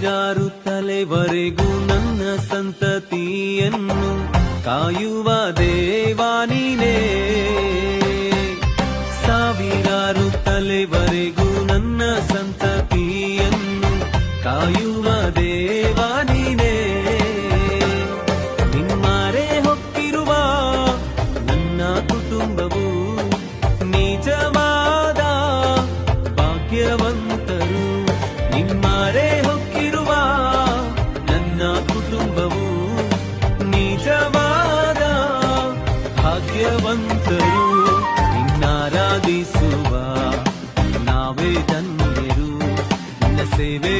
ಸಾವಿರಾರು ತಲೆವರೆಗೂ ನನ್ನ ಸಂತತಿಯನ್ನು ಕಾಯುವ ದೇವಾ ನೀನೇ. ಸಾವಿರಾರು ತಲೆವರೆಗೂ ನನ್ನ ಸಂತತಿಯನ್ನು ಕಾಯುವ ದೇವಾ ನೀನೇ. ನಿಮ್ಮರೆ ಹೊಕ್ಕಿರುವ ನನ್ನ ಕುಟುಂಬವು ನಿಜವಾದ ಭಾಗ್ಯವಂತರು. ನಿಮ್ಮರೆ ಹೊಕ್ಕಿರುವ ನನ್ನ ಕುಟುಂಬವು ನಿಜವಾದ ಭಾಗ್ಯವಂತರು. ನಿನ್ನಾರಾಧಿಸುವ ನಾವೇ ಧನ್ಯರು. ನಿನ್ನ ಸೇವೆ